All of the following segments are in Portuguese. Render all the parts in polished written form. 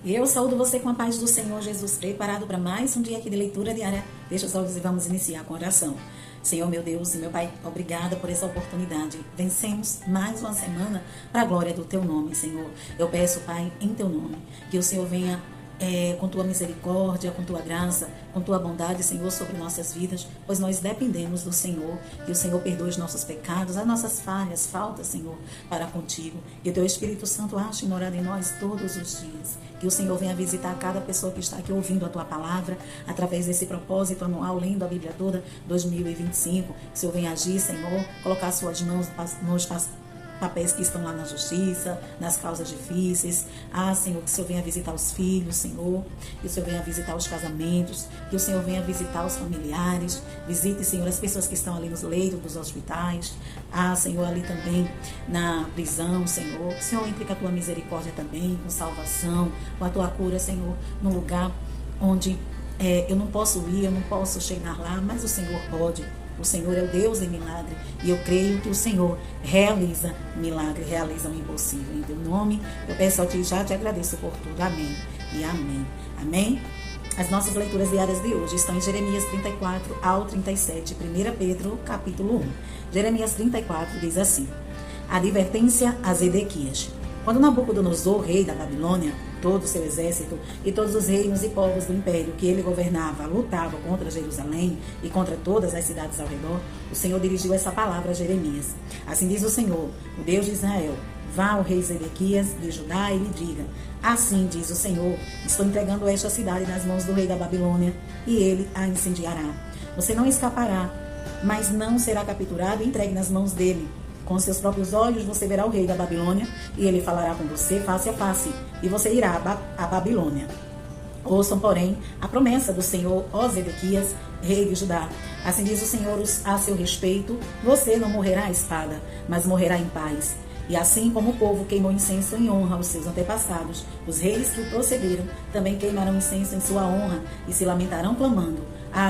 E eu saúdo você com a paz do Senhor Jesus, preparado para mais um dia aqui de leitura diária. Deixa os olhos e vamos iniciar com oração. Senhor, meu Deus e meu Pai, obrigada por essa oportunidade. Vencemos mais uma semana para a glória do Teu nome, Senhor. Eu peço, Pai, em Teu nome, que o Senhor venha com Tua misericórdia, com Tua graça, com Tua bondade, Senhor, sobre nossas vidas, pois nós dependemos do Senhor, que o Senhor perdoe os nossos pecados, as nossas falhas, faltas, Senhor, para contigo, e o Teu Espírito Santo ache morada em nós todos os dias, que o Senhor venha visitar cada pessoa que está aqui ouvindo a Tua palavra, através desse propósito anual, lendo a Bíblia toda, 2025, que o Senhor venha agir, Senhor, colocar Suas mãos nos papéis que estão lá na justiça, nas causas difíceis. Senhor, que o Senhor venha visitar os filhos, Senhor, que o Senhor venha visitar os casamentos, que o Senhor venha visitar os familiares, visite, Senhor, as pessoas que estão ali nos leitos dos hospitais, Senhor, ali também na prisão, Senhor, que o Senhor entre com a Tua misericórdia também, com salvação, com a Tua cura, Senhor, no lugar onde eu não posso ir, eu não posso chegar lá, mas o Senhor pode. O Senhor é o Deus de milagre e eu creio que o Senhor realiza milagre, realiza o impossível. Em Teu nome, eu peço a Ti, já te agradeço por tudo. Amém e amém. Amém? As nossas leituras diárias de hoje estão em Jeremias 34 ao 37, 1 Pedro, capítulo 1. Jeremias 34 diz assim: Advertência a Zedequias. Quando Nabucodonosor, rei da Babilônia, todo o seu exército e todos os reinos e povos do império que ele governava lutavam contra Jerusalém e contra todas as cidades ao redor, o Senhor dirigiu essa palavra a Jeremias. Assim diz o Senhor, o Deus de Israel: vá ao rei Zedequias de Judá e lhe diga: assim diz o Senhor, estou entregando esta cidade nas mãos do rei da Babilônia e ele a incendiará. Você não escapará, mas não será capturado e entregue nas mãos dele. Com seus próprios olhos você verá o rei da Babilônia e ele falará com você face a face e você irá à Babilônia. Ouçam, porém, a promessa do Senhor, ó Zedequias, rei de Judá. Assim diz o Senhor a seu respeito: você não morrerá à espada, mas morrerá em paz. E assim como o povo queimou incenso em honra aos seus antepassados, os reis que o procederam também queimarão incenso em sua honra e se lamentarão clamando: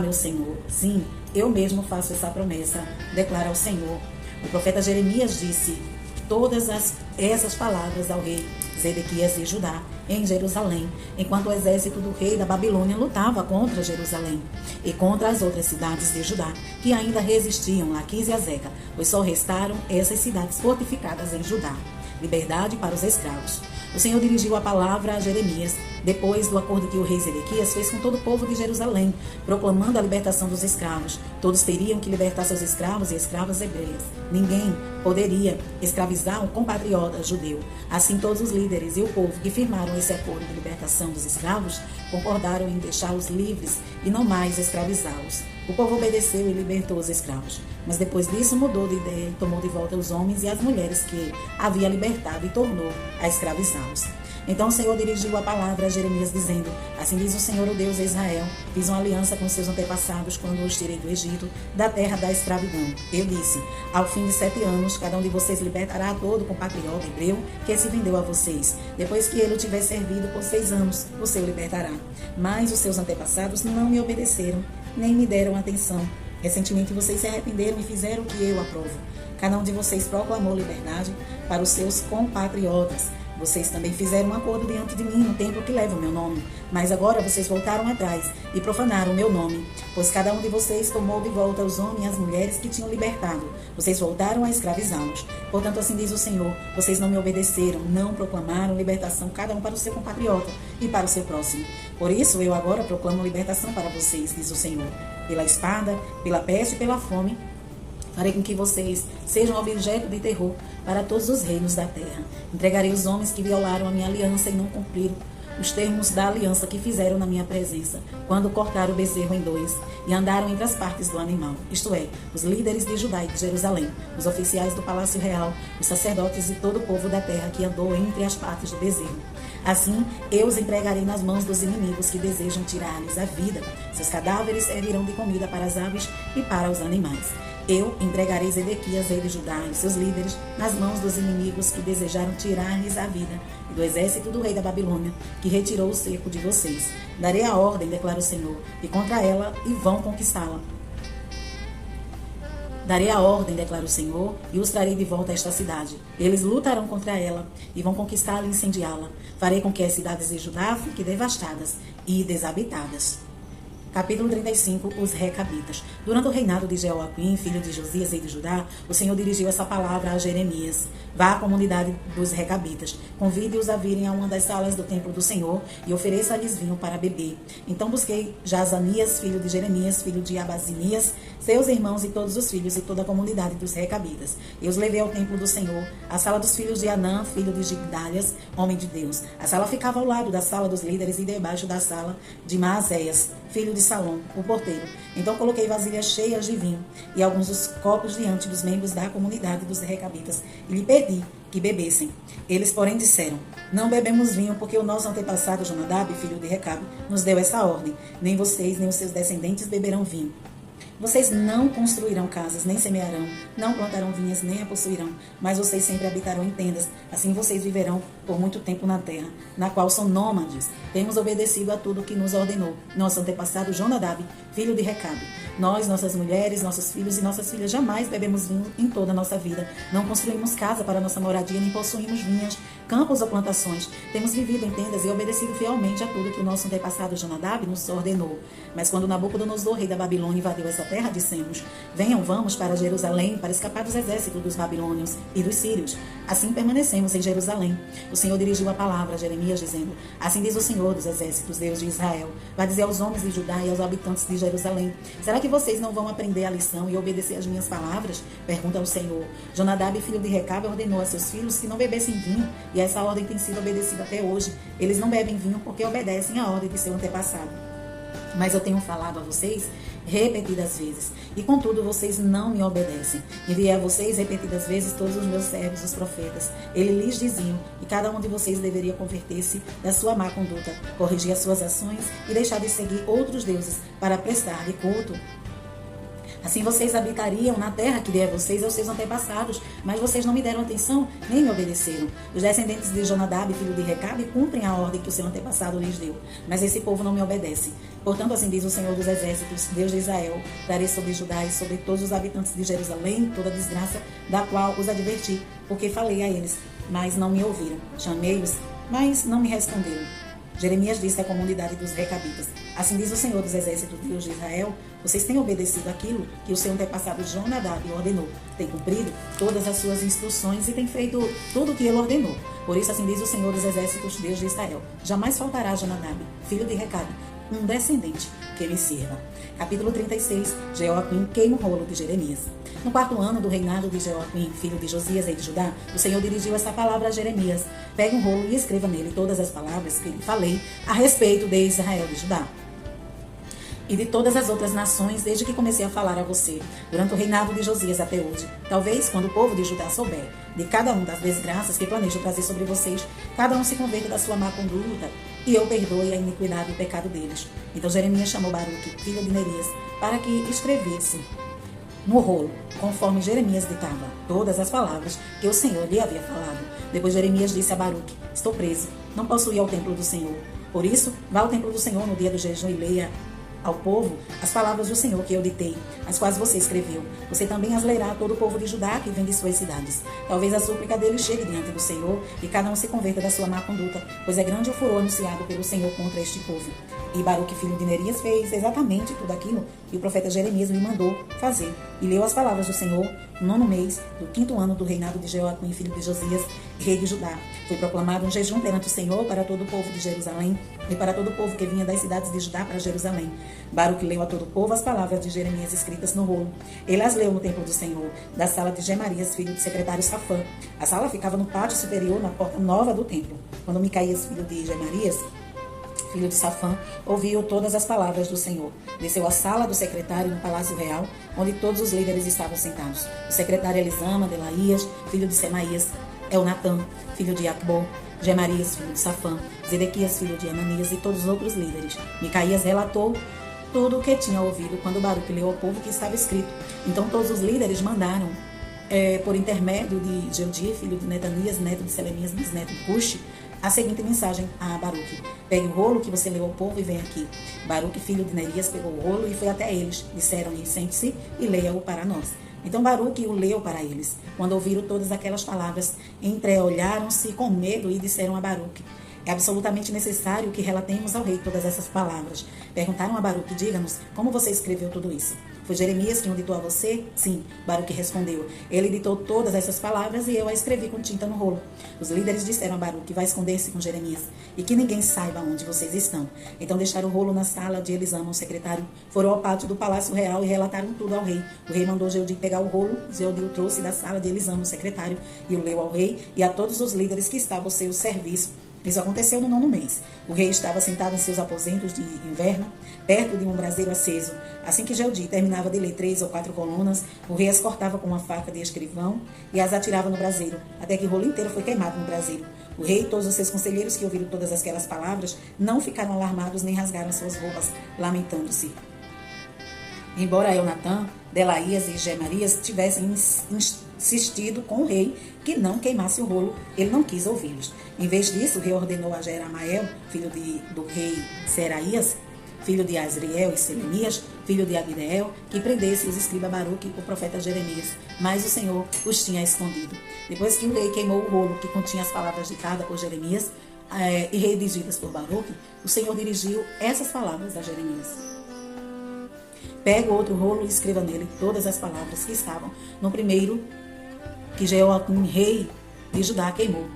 meu Senhor, sim, eu mesmo faço essa promessa, declara o Senhor. O profeta Jeremias disse todas essas palavras ao rei Zedequias de Judá, em Jerusalém, enquanto o exército do rei da Babilônia lutava contra Jerusalém e contra as outras cidades de Judá, que ainda resistiam, Laquis e Azeca, pois só restaram essas cidades fortificadas em Judá. Liberdade para os escravos. O Senhor dirigiu a palavra a Jeremias, depois do acordo que o rei Zedequias fez com todo o povo de Jerusalém, proclamando a libertação dos escravos. Todos teriam que libertar seus escravos e escravas hebreias. Ninguém poderia escravizar um compatriota judeu. Assim, todos os líderes e o povo que firmaram esse acordo de libertação dos escravos concordaram em deixá-los livres e não mais escravizá-los. O povo obedeceu e libertou os escravos. Mas depois disso mudou de ideia e tomou de volta os homens e as mulheres que havia libertado e tornou a escravizá-los. Então o Senhor dirigiu a palavra a Jeremias dizendo: assim diz o Senhor, o Deus de Israel: fiz uma aliança com seus antepassados quando os tirei do Egito, da terra da escravidão. Eu disse: ao fim de 7 anos, cada um de vocês libertará todo compatriota hebreu que se vendeu a vocês. Depois que ele o tiver servido por 6 anos, você o libertará. Mas os seus antepassados não me obedeceram, nem me deram atenção. Recentemente vocês se arrependeram e fizeram o que eu aprovo. Cada um de vocês proclamou liberdade para os seus compatriotas. Vocês também fizeram um acordo diante de mim no templo que leva o meu nome. Mas agora vocês voltaram atrás e profanaram o meu nome, pois cada um de vocês tomou de volta os homens e as mulheres que tinham libertado. Vocês voltaram a escravizá-los. Portanto, assim diz o Senhor: vocês não me obedeceram, não proclamaram libertação cada um para o seu compatriota e para o seu próximo. Por isso, eu agora proclamo libertação para vocês, diz o Senhor. Pela espada, pela peste e pela fome, farei com que vocês sejam objeto de terror para todos os reinos da terra. Entregarei os homens que violaram a minha aliança e não cumpriram os termos da aliança que fizeram na minha presença, quando cortaram o bezerro em 2 e andaram entre as partes do animal, isto é, os líderes de Judá e de Jerusalém, os oficiais do palácio real, os sacerdotes e todo o povo da terra que andou entre as partes do bezerro. Assim, eu os entregarei nas mãos dos inimigos que desejam tirar-lhes a vida. Seus cadáveres servirão de comida para as aves e para os animais. Eu entregarei Zedequias, rei de Judá, e seus líderes nas mãos dos inimigos que desejaram tirar-lhes a vida, e do exército do rei da Babilônia, que retirou o cerco de vocês. Darei a ordem, declara o Senhor, e contra ela, e vão conquistá-la. Darei a ordem, declara o Senhor, e os trarei de volta a esta cidade. Eles lutarão contra ela e vão conquistá-la e incendiá-la. Farei com que as cidades de Judá fiquem devastadas e desabitadas. Capítulo 35, os Recabitas. Durante o reinado de Jeoaquim, filho de Josias, rei de Judá, o Senhor dirigiu essa palavra a Jeremias. Vá à comunidade dos Recabitas, convide-os a virem a uma das salas do templo do Senhor e ofereça-lhes vinho para beber. Então busquei Jazanias, filho de Jeremias, filho de Abazinias, seus irmãos e todos os filhos e toda a comunidade dos Recabitas. E os levei ao templo do Senhor, à sala dos filhos de Anã, filho de Gigdalias, homem de Deus. A sala ficava ao lado da sala dos líderes e debaixo da sala de Maazéias, filho de Salom, o porteiro. Então coloquei vasilhas cheias de vinho e alguns dos copos diante dos membros da comunidade dos Recabitas e lhe pedi que bebessem. Eles, porém, disseram: não bebemos vinho, porque o nosso antepassado Jonadab, filho de Recabe, nos deu essa ordem. Nem vocês, nem os seus descendentes beberão vinho. Vocês não construirão casas, nem semearão, não plantarão vinhas, nem a possuirão, mas vocês sempre habitarão em tendas. Assim vocês viverão por muito tempo na terra, na qual são nômades. Temos obedecido a tudo que nos ordenou nosso antepassado Jonadab, filho de Recabe. Nós, nossas mulheres, nossos filhos e nossas filhas jamais bebemos vinho em toda a nossa vida. Não construímos casa para nossa moradia, nem possuímos vinhas, campos ou plantações. Temos vivido em tendas e obedecido fielmente a tudo que o nosso antepassado Jonadab nos ordenou. Mas quando Nabucodonosor, rei da Babilônia, invadiu essa terra, dissemos: venham, vamos para Jerusalém, para escapar dos exércitos dos babilônios e dos sírios. Assim permanecemos em Jerusalém. O Senhor dirigiu a palavra a Jeremias, dizendo: assim diz o Senhor dos exércitos, Deus de Israel. Vai dizer aos homens de Judá e aos habitantes de Jerusalém: será que vocês não vão aprender a lição e obedecer às minhas palavras? Pergunta ao Senhor. Jonadab, filho de Recabe, ordenou a seus filhos que não bebessem vinho, e essa ordem tem sido obedecida até hoje. Eles não bebem vinho porque obedecem à ordem de seu antepassado. Mas eu tenho falado a vocês repetidas vezes, e contudo vocês não me obedecem. Enviei a vocês repetidas vezes todos os meus servos, os profetas. Eles lhes diziam que cada um de vocês deveria converter-se da sua má conduta, corrigir as suas ações e deixar de seguir outros deuses para prestar-lhe culto. Assim vocês habitariam na terra que dei a vocês aos seus antepassados, mas vocês não me deram atenção, nem me obedeceram. Os descendentes de Jonadab, filho de Recabe, cumprem a ordem que o seu antepassado lhes deu, mas esse povo não me obedece. Portanto, assim diz o Senhor dos Exércitos, Deus de Israel: darei sobre Judá e sobre todos os habitantes de Jerusalém toda a desgraça da qual os adverti, porque falei a eles, mas não me ouviram. Chamei-os, mas não me responderam. Jeremias disse à comunidade dos Recabitas: assim diz o Senhor dos Exércitos, Deus de Israel: vocês têm obedecido aquilo que o seu antepassado Jonadab ordenou, têm cumprido todas as suas instruções e têm feito tudo o que ele ordenou. Por isso, assim diz o Senhor dos Exércitos, Deus de Israel: jamais faltará a Jonadab, filho de Recabe, um descendente que me sirva. Capítulo 36. Jeoaquim queima o rolo de Jeremias. No 4º ano do reinado de Jeoaquim, filho de Josias, rei de Judá, o Senhor dirigiu essa palavra a Jeremias: pegue um rolo e escreva nele todas as palavras que lhe falei a respeito de Israel e de Judá e de todas as outras nações, desde que comecei a falar a você, durante o reinado de Josias até hoje. Talvez, quando o povo de Judá souber de cada um das desgraças que planejo trazer sobre vocês, cada um se converta da sua má conduta e eu perdoe a iniquidade e o pecado deles. Então Jeremias chamou Baruque, filho de Nerias, para que escrevesse no rolo, conforme Jeremias ditava, todas as palavras que o Senhor lhe havia falado. Depois Jeremias disse a Baruque: estou preso, não posso ir ao templo do Senhor. Por isso, vá ao templo do Senhor no dia do jejum e leia ao povo as palavras do Senhor que eu ditei, as quais você escreveu. Você também as lerá a todo o povo de Judá que vem de suas cidades. Talvez a súplica deles chegue diante do Senhor e cada um se converta da sua má conduta, pois é grande o furor anunciado pelo Senhor contra este povo. E Baruque, filho de Nerias, fez exatamente tudo aquilo que o profeta Jeremias lhe mandou fazer, e leu as palavras do Senhor no 9º mês do 5º ano do reinado de Jeoaquim, filho de Josias, rei de Judá. Foi proclamado um jejum perante o Senhor para todo o povo de Jerusalém e para todo o povo que vinha das cidades de Judá para Jerusalém. Baruque leu a todo o povo as palavras de Jeremias escritas no rolo. Ele as leu no templo do Senhor, da sala de Gemarias, filho do secretário Safã. A sala ficava no pátio superior, na porta nova do templo. Quando Micaías, filho de Gemarias, filho de Safã, ouviu todas as palavras do Senhor. Desceu à sala do secretário no Palácio Real, onde todos os líderes estavam sentados. O secretário Elisama, Delaías, filho de Semaías, Elnatã, filho de Acbor, Gemarias, filho de Safã, Zedequias, filho de Ananias e todos os outros líderes. Micaías relatou tudo o que tinha ouvido quando Baruque leu ao povo que estava escrito. Então todos os líderes mandaram, por intermédio de Jeudi, filho de Netanias, neto de Selemias, bisneto de Cuxi, a seguinte mensagem a Baruque: pegue o rolo que você leu ao povo e vem aqui. Baruque, filho de Nerias, pegou o rolo e foi até eles. Disseram-lhe: sente-se e leia-o para nós. Então Baruque o leu para eles. Quando ouviram todas aquelas palavras, entreolharam-se com medo e disseram a Baruque: é absolutamente necessário que relatemos ao rei todas essas palavras. Perguntaram a Baruque: diga-nos, como você escreveu tudo isso? Foi Jeremias quem o ditou a você? Sim, Baruque respondeu. Ele ditou todas essas palavras e eu a escrevi com tinta no rolo. Os líderes disseram a Baruque: vai esconder-se com Jeremias e que ninguém saiba onde vocês estão. Então deixaram o rolo na sala de Elisama, o secretário. Foram ao pátio do palácio real e relataram tudo ao rei. O rei mandou Jeudi pegar o rolo. Jeudi o trouxe da sala de Elisama, o secretário, e o leu ao rei e a todos os líderes que estavam ao seu serviço. Isso aconteceu no 9º mês. O rei estava sentado em seus aposentos de inverno, perto de um braseiro aceso. Assim que Jeudi terminava de ler 3 ou 4 colunas, o rei as cortava com uma faca de escrivão e as atirava no braseiro, até que o rolo inteiro foi queimado no braseiro. O rei e todos os seus conselheiros que ouviram todas aquelas palavras não ficaram alarmados nem rasgaram suas roupas, lamentando-se. Embora Elnatã, Delaías e Gemarias tivessem insistido com o rei que não queimasse o rolo, ele não quis ouvi-los. Em vez disso, o rei ordenou a Jeramael, filho do rei Seraías, filho de Azriel e Selemias, filho de Abideel, que prendesse os escriba Baruque e o profeta Jeremias. Mas o Senhor os tinha escondido. Depois que o rei queimou o rolo que continha as palavras ditadas por Jeremias e redigidas por Baruque, o Senhor dirigiu essas palavras a Jeremias: pega outro rolo e escreva nele todas as palavras que estavam no primeiro que Jeoaquim, rei de Judá, queimou.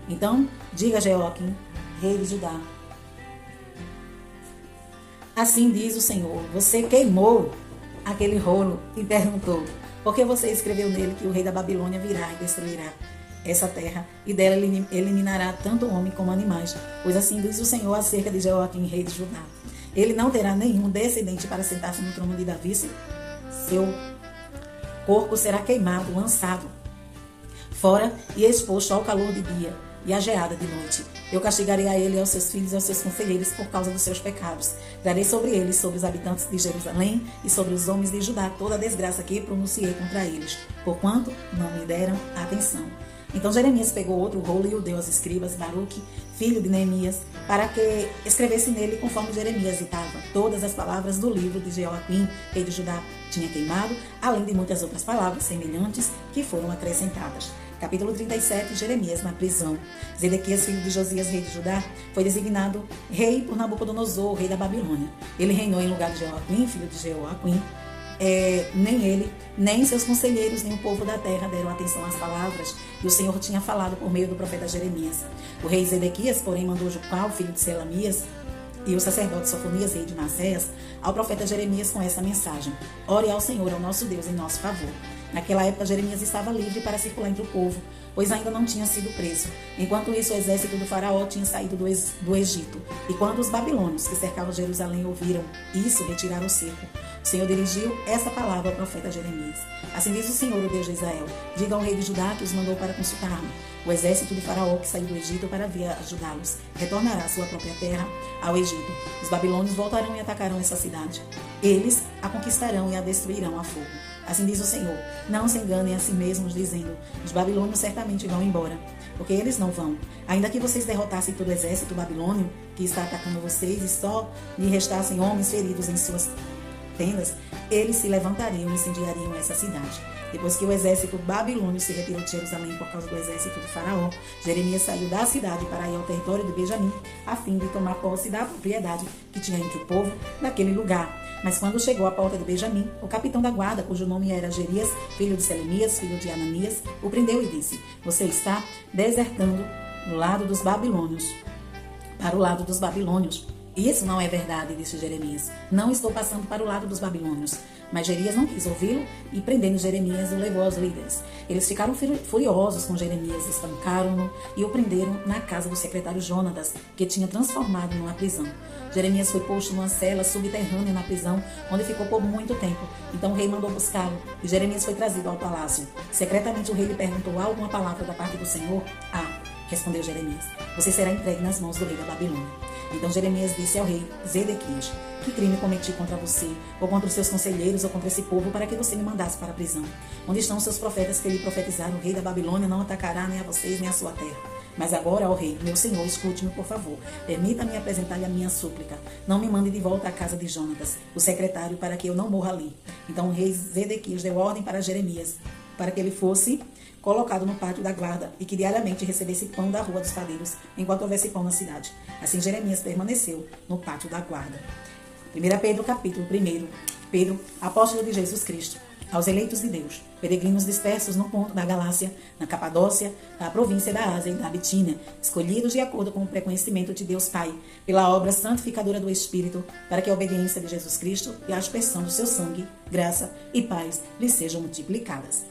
Então, diga a Jeoaquim, rei de Judá: assim diz o Senhor, você queimou aquele rolo e perguntou: por que você escreveu nele que o rei da Babilônia virá e destruirá essa terra e dela eliminará tanto homem como animais? Pois assim diz o Senhor acerca de Jeoaquim, rei de Judá: ele não terá nenhum descendente para sentar-se no trono de Davi. Seu corpo será queimado, lançado fora e exposto ao calor de dia e à geada de noite. Eu castigarei a ele e aos seus filhos e aos seus conselheiros por causa dos seus pecados. Trarei sobre eles, sobre os habitantes de Jerusalém e sobre os homens de Judá, toda a desgraça que pronunciei contra eles, porquanto não me deram atenção. Então Jeremias pegou outro rolo e o deu aos escribas Baruque, filho de Neemias, para que escrevesse nele conforme Jeremias ditava todas as palavras do livro de Jeoaquim, rei de Judá, tinha queimado, além de muitas outras palavras semelhantes que foram acrescentadas. Capítulo 37, Jeremias na prisão. Zedequias, filho de Josias, rei de Judá, foi designado rei por Nabucodonosor, rei da Babilônia. Ele reinou em lugar de Jeoaquim, filho de Jeoaquim. Nem ele, nem seus conselheiros, nem o povo da terra deram atenção às palavras que o Senhor tinha falado por meio do profeta Jeremias. O rei Zedequias, porém, mandou Jucal, filho de Selamias, e o sacerdote Sofonias, rei de Macéias, ao profeta Jeremias com essa mensagem: ore ao Senhor, ao nosso Deus, em nosso favor. Naquela época, Jeremias estava livre para circular entre o povo, pois ainda não tinha sido preso. Enquanto isso, o exército do faraó tinha saído do Egito. E quando os babilônios que cercavam Jerusalém ouviram isso, retiraram o cerco. O Senhor dirigiu esta palavra ao profeta Jeremias: assim diz o Senhor, o Deus de Israel: diga ao rei de Judá que os mandou para consultar-me. O exército de faraó que saiu do Egito para vir ajudá-los retornará à sua própria terra, ao Egito. Os babilônios voltarão e atacarão essa cidade. Eles a conquistarão e a destruirão a fogo. Assim diz o Senhor: não se enganem a si mesmos, dizendo: os babilônios certamente vão embora, porque eles não vão. Ainda que vocês derrotassem todo o exército babilônio que está atacando vocês e só lhe restassem homens feridos em suas tendas, eles se levantariam e incendiariam essa cidade. Depois que o exército babilônio se retirou de Jerusalém por causa do exército de Faraó, Jeremias saiu da cidade para ir ao território de Benjamim, a fim de tomar posse da propriedade que tinha entre o povo naquele lugar. Mas quando chegou à porta de Benjamim, o capitão da guarda, cujo nome era Gerias, filho de Selemias, filho de Ananias, o prendeu e disse: você está desertando do lado dos babilônios, para o lado dos babilônios. Isso não é verdade, disse Jeremias. Não estou passando para o lado dos babilônios. Mas Gerias não quis ouvi-lo e, prendendo Jeremias, o levou aos líderes. Eles ficaram furiosos com Jeremias, espancaram-no e o prenderam na casa do secretário Jonatas, que tinha transformado numa prisão. Jeremias foi posto numa cela subterrânea na prisão, onde ficou por muito tempo. Então o rei mandou buscá-lo e Jeremias foi trazido ao palácio. Secretamente o rei lhe perguntou: há alguma palavra da parte do Senhor? Respondeu Jeremias: você será entregue nas mãos do rei da Babilônia. Então Jeremias disse ao rei Zedequias: que crime cometi contra você, ou contra os seus conselheiros, ou contra esse povo, para que você me mandasse para a prisão? Onde estão os seus profetas que lhe profetizaram? O rei da Babilônia não atacará nem a vocês, nem a sua terra. Mas agora, ó rei, meu senhor, escute-me, por favor. Permita-me apresentar-lhe a minha súplica. Não me mande de volta à casa de Jonatas, o secretário, para que eu não morra ali. Então o rei Zedequias deu ordem para Jeremias, para que ele fosse colocado no pátio da guarda e que diariamente recebesse pão da rua dos padeiros, enquanto houvesse pão na cidade. Assim Jeremias permaneceu no pátio da guarda. 1 Pedro, capítulo 1. Pedro, apóstolo de Jesus Cristo, aos eleitos de Deus, peregrinos dispersos no ponto da Galácia, na Capadócia, na província da Ásia e da Bitínia, escolhidos de acordo com o preconhecimento de Deus Pai, pela obra santificadora do Espírito, para que a obediência de Jesus Cristo e a aspersão do seu sangue, graça e paz lhes sejam multiplicadas.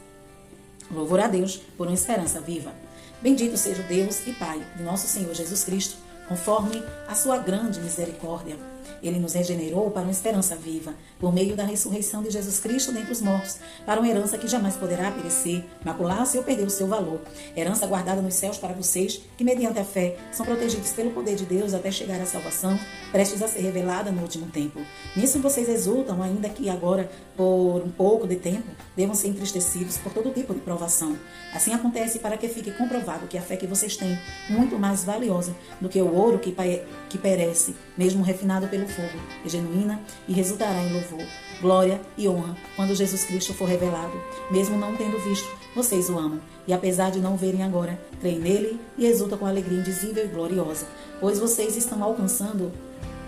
Louvor a Deus por uma esperança viva. Bendito seja o Deus e Pai de nosso Senhor Jesus Cristo, conforme a sua grande misericórdia. Ele nos regenerou para uma esperança viva, por meio da ressurreição de Jesus Cristo dentre os mortos, para uma herança que jamais poderá perecer, macular-se ou perder o seu valor. Herança guardada nos céus para vocês, que mediante a fé são protegidos pelo poder de Deus até chegar à salvação, prestes a ser revelada no último tempo. Nisso vocês exultam, ainda que agora, por um pouco de tempo, devam ser entristecidos por todo tipo de provação. Assim acontece para que fique comprovado que a fé que vocês têm, muito mais valiosa do que o ouro que perece, mesmo refinado pelo fogo, é genuína e resultará em louvor, glória e honra quando Jesus Cristo for revelado. Mesmo não tendo visto, vocês o amam, e apesar de não o verem agora, creem nele e exultam com alegria indizível e gloriosa, pois vocês estão alcançando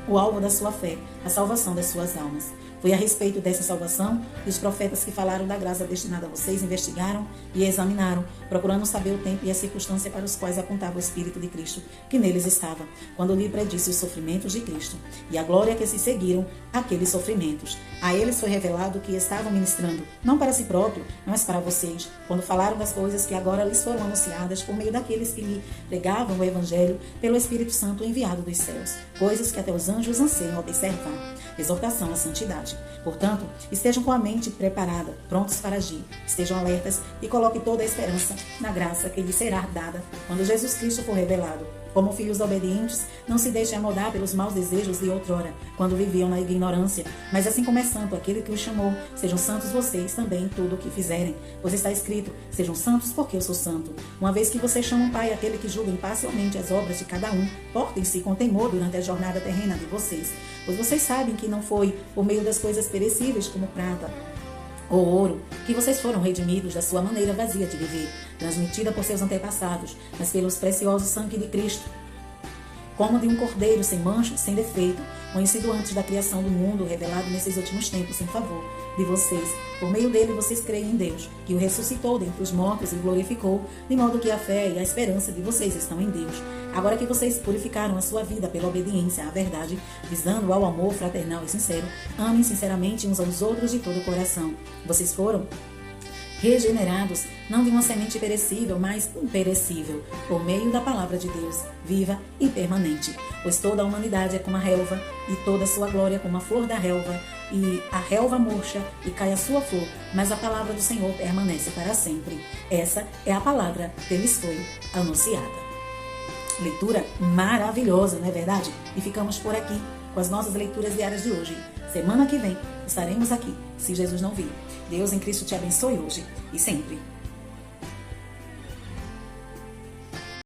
o alvo da sua fé, a salvação das suas almas. Foi a respeito dessa salvação que os profetas que falaram da graça destinada a vocês investigaram e examinaram, procurando saber o tempo e a circunstância para os quais apontava o Espírito de Cristo que neles estava, quando lhe predisse os sofrimentos de Cristo e a glória que se seguiram àqueles sofrimentos. A eles foi revelado que estavam ministrando, não para si próprio, mas para vocês, quando falaram das coisas que agora lhes foram anunciadas por meio daqueles que lhe pregavam o Evangelho pelo Espírito Santo enviado dos céus, coisas que até os anjos anseiam observar. Exortação à santidade. Portanto, estejam com a mente preparada, prontos para agir. Estejam alertas e coloquem toda a esperança na graça que lhes será dada quando Jesus Cristo for revelado. Como filhos obedientes, não se deixem amoldar pelos maus desejos de outrora, quando viviam na ignorância. Mas assim como é santo aquele que os chamou, sejam santos vocês também em tudo o que fizerem. Pois está escrito, sejam santos porque eu sou santo. Uma vez que vocês chamam Pai aquele que julga imparcialmente as obras de cada um, portem-se com temor durante a jornada terrena de vocês. Pois vocês sabem que não foi por meio das coisas perecíveis como prata ou ouro, que vocês foram redimidos da sua maneira vazia de viver, transmitida por seus antepassados, mas pelos preciosos sangue de Cristo, como de um cordeiro sem mancha, sem defeito, conhecido antes da criação do mundo, revelado nesses últimos tempos em favor de vocês. Por meio dele vocês creem em Deus, que o ressuscitou dentre os mortos e glorificou, de modo que a fé e a esperança de vocês estão em Deus. Agora que vocês purificaram a sua vida pela obediência à verdade, visando ao amor fraternal e sincero, amem sinceramente uns aos outros de todo o coração. Vocês foram regenerados, não de uma semente perecível, mas imperecível, por meio da palavra de Deus, viva e permanente. Pois toda a humanidade é como a relva, e toda a sua glória como a flor da relva, e a relva murcha e cai a sua flor, mas a palavra do Senhor permanece para sempre. Essa é a palavra que lhes foi anunciada. Leitura maravilhosa, não é verdade? E ficamos por aqui com as nossas leituras diárias de hoje. Semana que vem estaremos aqui, se Jesus não vir. Deus em Cristo te abençoe hoje e sempre.